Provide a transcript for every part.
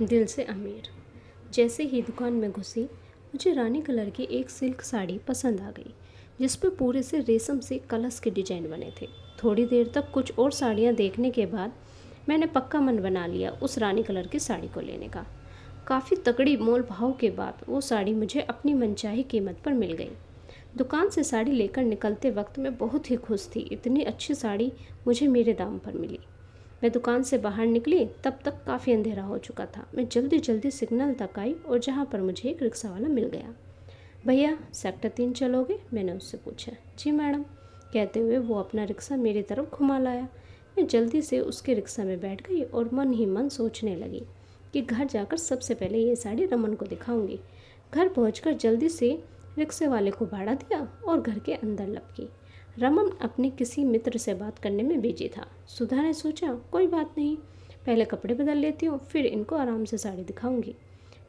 दिल से अमीर। जैसे ही दुकान में घुसी, मुझे रानी कलर की एक सिल्क साड़ी पसंद आ गई, जिस पे पूरे से रेशम से कलश के डिजाइन बने थे। थोड़ी देर तक कुछ और साड़ियाँ देखने के बाद मैंने पक्का मन बना लिया उस रानी कलर की साड़ी को लेने का। काफ़ी तगड़ी मोल भाव के बाद वो साड़ी मुझे अपनी मनचाही कीमत पर मिल गई। दुकान से साड़ी लेकर निकलते वक्त मैं बहुत ही खुश थी। इतनी अच्छी साड़ी मुझे मेरे दाम पर मिली। मैं दुकान से बाहर निकली तब तक काफ़ी अंधेरा हो चुका था। मैं जल्दी जल्दी सिग्नल तक आई और जहाँ पर मुझे एक रिक्शा वाला मिल गया। भैया, सेक्टर 3 चलोगे? मैंने उससे पूछा। जी मैडम, कहते हुए वो अपना रिक्शा मेरी तरफ घुमा लाया। मैं जल्दी से उसके रिक्शा में बैठ गई और मन ही मन सोचने लगी कि घर जाकर सबसे पहले ये साड़ी रमन को दिखाऊंगी। घर पहुंचकर जल्दी से रिक्शे वाले को भाड़ा दिया और घर के अंदर लपकी। रमन अपने किसी मित्र से बात करने में बिजी था। सुधा ने सोचा, कोई बात नहीं, पहले कपड़े बदल लेती हूँ, फिर इनको आराम से साड़ी दिखाऊंगी।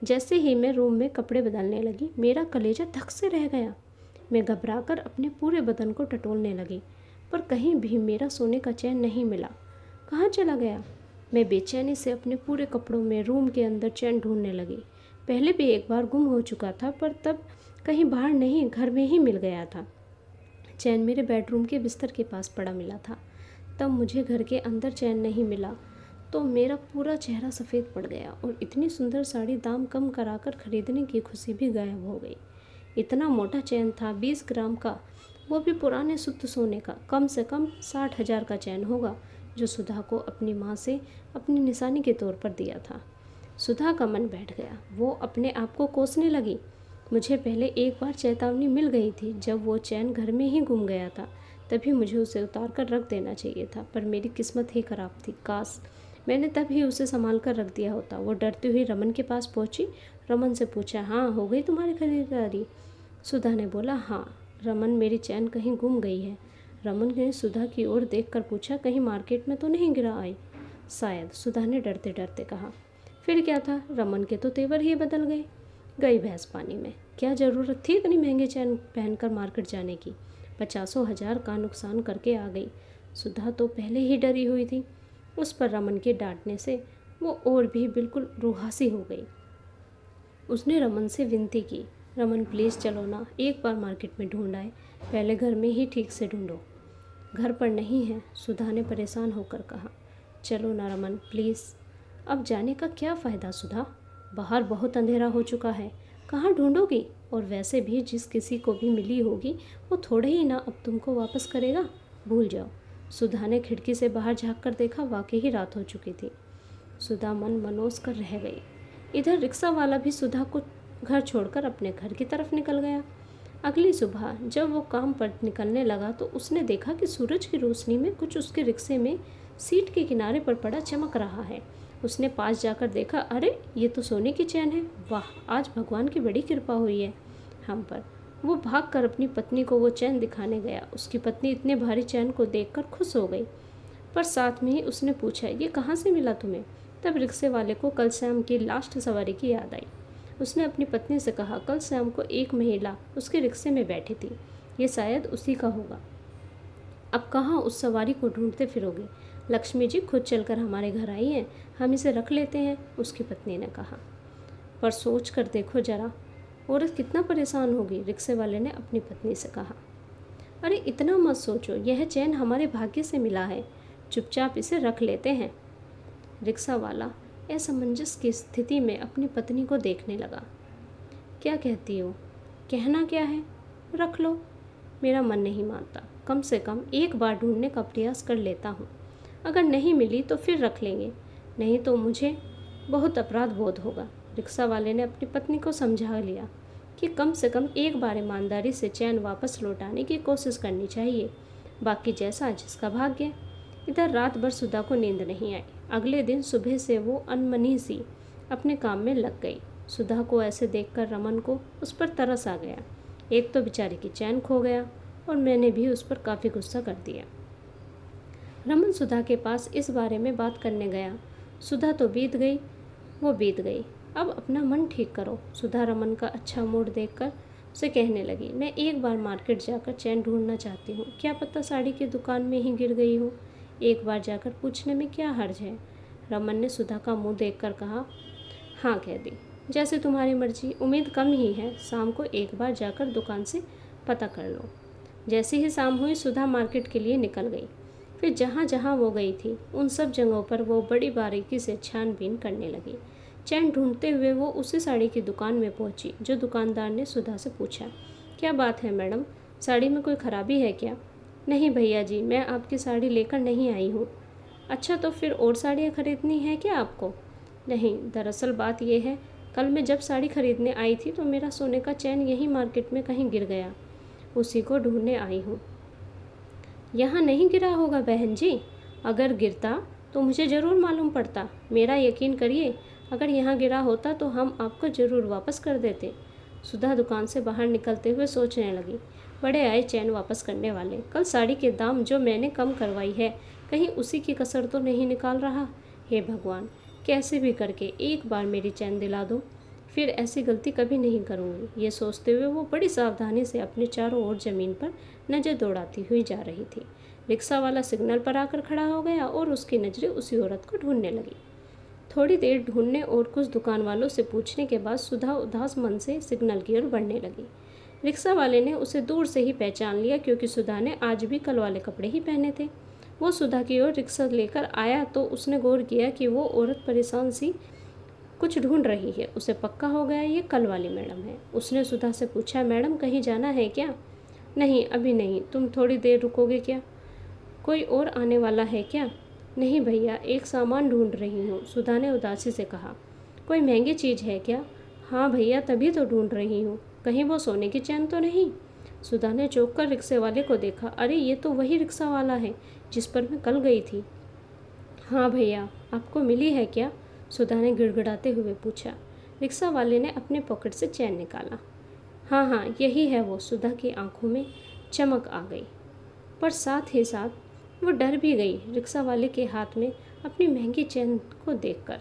जैसे ही मैं रूम में कपड़े बदलने लगी, मेरा कलेजा धक से रह गया। मैं घबराकर अपने पूरे बदन को टटोलने लगी, पर कहीं भी मेरा सोने का चैन नहीं मिला। कहाँ चला गया? मैं बेचैनी से अपने पूरे कपड़ों में रूम के अंदर चैन ढूंढने लगी। पहले भी एक बार गुम हो चुका था, पर तब कहीं बाहर नहीं, घर में ही मिल गया था। चैन मेरे बेडरूम के बिस्तर के पास पड़ा मिला था। तब मुझे घर के अंदर चैन नहीं मिला तो मेरा पूरा चेहरा सफ़ेद पड़ गया और इतनी सुंदर साड़ी दाम कम कराकर खरीदने की खुशी भी गायब हो गई। इतना मोटा चैन था, 20 ग्राम का, वो भी पुराने शुद्ध सोने का। कम से कम 60,000 का चैन होगा, जो सुधा को अपनी माँ से अपनी निशानी के तौर पर दिया था। सुधा का मन बैठ गया। वो अपने आप को कोसने लगी। मुझे पहले एक बार चेतावनी मिल गई थी, जब वो चैन घर में ही गुम गया था। तभी मुझे उसे उतार कर रख देना चाहिए था, पर मेरी किस्मत ही खराब थी। काश मैंने तभी उसे संभाल कर रख दिया होता। वो डरती हुई रमन के पास पहुंची। रमन से पूछा, हाँ, हो गई तुम्हारी खरीदारी? सुधा ने बोला, हाँ रमन, मेरी चैन कहीं गुम गई है। रमन ने सुधा की ओर देखकर पूछा, कहीं मार्केट में तो नहीं गिरा आई? शायद, सुधा ने डरते डरते कहा। फिर क्या था, रमन के तो तेवर ही बदल गए। गई भैंस पानी में। क्या ज़रूरत थी इतनी महंगी चैन पहनकर मार्केट जाने की? 50,000 का नुकसान करके आ गई। सुधा तो पहले ही डरी हुई थी। उस पर रमन के डांटने से वो और भी बिल्कुल रूहासी हो गई। उसने रमन से विनती की, रमन प्लीज़ चलो ना, एक बार मार्केट में ढूंढ आए, पहले घर में ही ठीक से ढूंढो। घर पर नहीं है, सुधा ने परेशान होकर कहा। चलो ना रमन, प्लीज़। अब जाने का क्या फ़ायदा सुधा? बाहर बहुत अंधेरा हो चुका है, कहाँ ढूंढोगी? और वैसे भी जिस किसी को भी मिली होगी वो थोड़े ही ना अब तुमको वापस करेगा। भूल जाओ। सुधा ने खिड़की से बाहर झाँक कर देखा। वाकई ही रात हो चुकी थी। सुधा मन मनोस कर रह गई। इधर रिक्शा वाला भी सुधा को घर छोड़कर अपने घर की तरफ निकल गया। अगली सुबह जब वो काम पर निकलने लगा तो उसने देखा कि सूरज की रोशनी में कुछ उसके रिक्शे में सीट के किनारे पर पड़ा चमक रहा है। उसने पास जाकर देखा, अरे ये तो सोने की चैन है। वाह, आज भगवान की बड़ी कृपा हुई है हम पर। वो भागकर अपनी पत्नी को वो चैन दिखाने गया। उसकी पत्नी इतने भारी चैन को देखकर खुश हो गई, पर साथ में ही उसने पूछा, ये कहाँ से मिला तुम्हें? तब रिक्शे वाले को कल शाम की लास्ट सवारी की याद आई। उसने अपनी पत्नी से कहा, कल शाम को एक महिला उसके रिक्शे में बैठी थी, ये शायद उसी का होगा। अब कहाँ उस सवारी को ढूंढते फिरोगे? लक्ष्मी जी खुद चलकर हमारे घर आई हैं, हम इसे रख लेते हैं, उसकी पत्नी ने कहा। पर सोच कर देखो जरा, औरत कितना परेशान होगी, रिक्शे वाले ने अपनी पत्नी से कहा। अरे इतना मत सोचो, यह चैन हमारे भाग्य से मिला है, चुपचाप इसे रख लेते हैं। रिक्शा वाला असमंजस की स्थिति में अपनी पत्नी को देखने लगा। क्या कहती हो? कहना क्या है, रख लो। मेरा मन नहीं मानता, कम से कम एक बार ढूंढने का प्रयास कर लेता हूँ। अगर नहीं मिली तो फिर रख लेंगे, नहीं तो मुझे बहुत अपराध बोध होगा। रिक्शा वाले ने अपनी पत्नी को समझा लिया कि कम से कम एक बार ईमानदारी से चैन वापस लौटाने की कोशिश करनी चाहिए, बाकी जैसा जिसका भाग्य। इधर रात भर सुधा को नींद नहीं आई। अगले दिन सुबह से वो अनमनी सी अपने काम में लग गई। सुधा को ऐसे देखकर रमन को उस पर तरस आ गया। एक तो बेचारी की चैन खो गया और मैंने भी उस पर काफ़ी गुस्सा कर दिया। रमन सुधा के पास इस बारे में बात करने गया। सुधा तो बीत गई, वो बीत गई, अब अपना मन ठीक करो। सुधा रमन का अच्छा मूड देखकर उसे कहने लगी, मैं एक बार मार्केट जाकर चैन ढूंढना चाहती हूँ, क्या पता साड़ी की दुकान में ही गिर गई हो। एक बार जाकर पूछने में क्या हर्ज है? रमन ने सुधा का मुंह देखकर कहा। हाँ कह दी। जैसे तुम्हारी मर्जी, उम्मीद कम ही है, शाम को एक बार जाकर दुकान से पता कर लो। जैसे ही शाम हुई सुधा मार्केट के लिए निकल गई। फिर जहाँ जहाँ वो गई थी उन सब जगहों पर वो बड़ी बारीकी से छानबीन करने लगी। चैन ढूंढते हुए वो उसी साड़ी की दुकान में पहुंची जो दुकानदार ने सुधा से पूछा, क्या बात है मैडम, साड़ी में कोई खराबी है क्या? नहीं भैया जी, मैं आपकी साड़ी लेकर नहीं आई हूँ। अच्छा, तो फिर और साड़ियाँ खरीदनी है क्या आपको? नहीं, दरअसल बात यह है, कल मैं जब साड़ी खरीदने आई थी तो मेरा सोने का चैन यहीं मार्केट में कहीं गिर गया, उसी को ढूंढने आई हूँ। यहाँ नहीं गिरा होगा बहन जी, अगर गिरता तो मुझे ज़रूर मालूम पड़ता। मेरा यकीन करिए, अगर यहाँ गिरा होता तो हम आपको ज़रूर वापस कर देते। सुधा दुकान से बाहर निकलते हुए सोचने लगी, बड़े आए चैन वापस करने वाले, कल साड़ी के दाम जो मैंने कम करवाई है कहीं उसी की कसर तो नहीं निकाल रहा। हे भगवान, कैसे भी करके एक बार मेरी चैन दिला दो, फिर ऐसी गलती कभी नहीं करूँगी। ये सोचते हुए वो बड़ी सावधानी से अपने चारों ओर ज़मीन पर नज़र दौड़ाती हुई जा रही थी। रिक्शा वाला सिग्नल पर आकर खड़ा हो गया और उसकी नज़रें उसी औरत को ढूंढने लगी। थोड़ी देर ढूंढने और कुछ दुकान वालों से पूछने के बाद सुधा उदास मन से सिग्नल की ओर बढ़ने लगी। रिक्शा वाले ने उसे दूर से ही पहचान लिया क्योंकि सुधा ने आज भी कल वाले कपड़े ही पहने थे। वो सुधा की ओर रिक्शा लेकर आया तो उसने गौर किया कि वो औरत परेशान सी कुछ ढूंढ रही है। उसे पक्का हो गया ये कल वाली मैडम है। उसने सुधा से पूछा, मैडम कहीं जाना है क्या? नहीं, अभी नहीं, तुम थोड़ी देर रुकोगे क्या? कोई और आने वाला है क्या? नहीं भैया, एक सामान ढूंढ रही हूँ, सुधा ने उदासी से कहा। कोई महंगी चीज़ है क्या? हाँ भैया, तभी तो ढूंढ रही हूँ, कहीं वो सोने की चैन तो नहीं? सुधा ने चौंक कर रिक्शे वाले को देखा। अरे ये तो वही रिक्शा वाला है जिस पर मैं कल गई थी। हाँ भैया, आपको मिली है क्या? सुधा ने गिड़गिड़ाते हुए पूछा। रिक्शा वाले ने अपने पॉकेट से चैन निकाला। हाँ हाँ, यही है वो। सुधा की आंखों में चमक आ गई, पर साथ ही साथ वो डर भी गई रिक्शा वाले के हाथ में अपनी महंगी चैन को देखकर।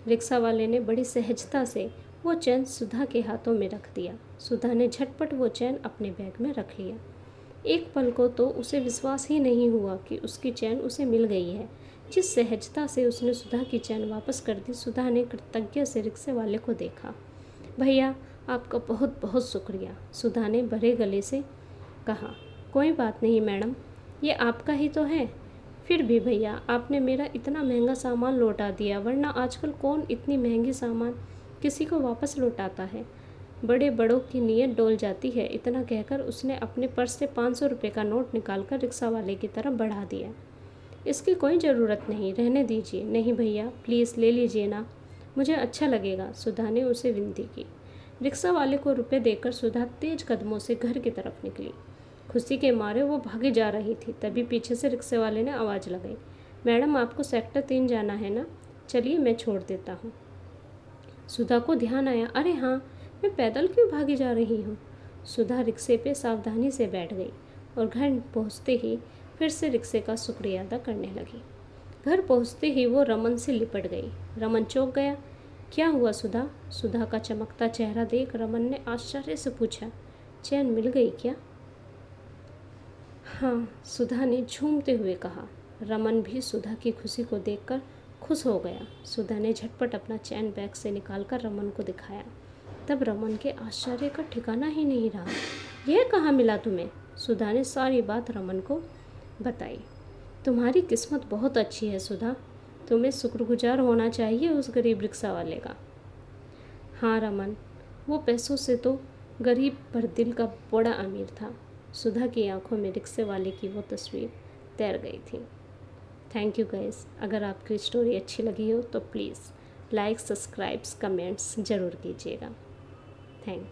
रिक्शा वाले ने बड़ी सहजता से वो चैन सुधा के हाथों में रख दिया। सुधा ने झटपट वो चैन अपने बैग में रख लिया। एक पल को तो उसे विश्वास ही नहीं हुआ कि उसकी चैन उसे मिल गई है। जिस सहजता से उसने सुधा की चैन वापस कर दी, सुधा ने कृतज्ञ से रिक्शे वाले को देखा। भैया, आपका बहुत बहुत शुक्रिया, सुधा ने भरे गले से कहा। कोई बात नहीं मैडम, ये आपका ही तो है। फिर भी भैया, आपने मेरा इतना महंगा सामान लौटा दिया, वरना आजकल कौन इतनी महंगी सामान किसी को वापस लौटाता है। बड़े बड़ों की नीयत डोल जाती है। इतना कहकर उसने अपने पर्स से 500 रुपये का नोट निकालकर रिक्शा वाले की तरफ बढ़ा दिया। इसकी कोई ज़रूरत नहीं, रहने दीजिए। नहीं भैया, प्लीज़ ले लीजिए ना, मुझे अच्छा लगेगा, सुधा ने उसे विनती की। रिक्शा वाले को रुपए देकर सुधा तेज कदमों से घर की तरफ निकली। खुशी के मारे वो भागी जा रही थी, तभी पीछे से रिक्शे वाले ने आवाज़ लगाई। मैडम, आपको सेक्टर 3 जाना है ना? चलिए मैं छोड़ देता हूँ। सुधा को ध्यान आया, अरे हाँ, मैं पैदल क्यों भागी जा रही हूँ। सुधा रिक्शे पे सावधानी से बैठ गई और घर पहुँचते ही फिर से रिक्शे का शुक्रिया अदा करने लगी। घर पहुँचते ही वो रमन से लिपट गई। रमन चौंक गया। क्या हुआ सुधा? सुधा का चमकता चेहरा देख रमन ने आश्चर्य से पूछा, चैन मिल गई क्या? हाँ, सुधा ने झूमते हुए कहा। रमन भी सुधा की खुशी को देखकर खुश हो गया। सुधा ने झटपट अपना चैन बैग से निकालकर रमन को दिखाया। तब रमन के आश्चर्य का ठिकाना ही नहीं रहा। यह कहाँ मिला तुम्हें? सुधा ने सारी बात रमन को बताई। तुम्हारी किस्मत बहुत अच्छी है सुधा, तुम्हें शुक्रगुजार होना चाहिए उस गरीब रिक्शा वाले का। हाँ रमन, वो पैसों से तो गरीब पर दिल का बड़ा अमीर था। सुधा की आंखों में रिक्शे वाले की वो तस्वीर तैर गई थी। Thank you guys. अगर आपकी स्टोरी अच्छी लगी हो तो प्लीज़ लाइक, सब्सक्राइब्स, कमेंट्स ज़रूर कीजिएगा। Thank you.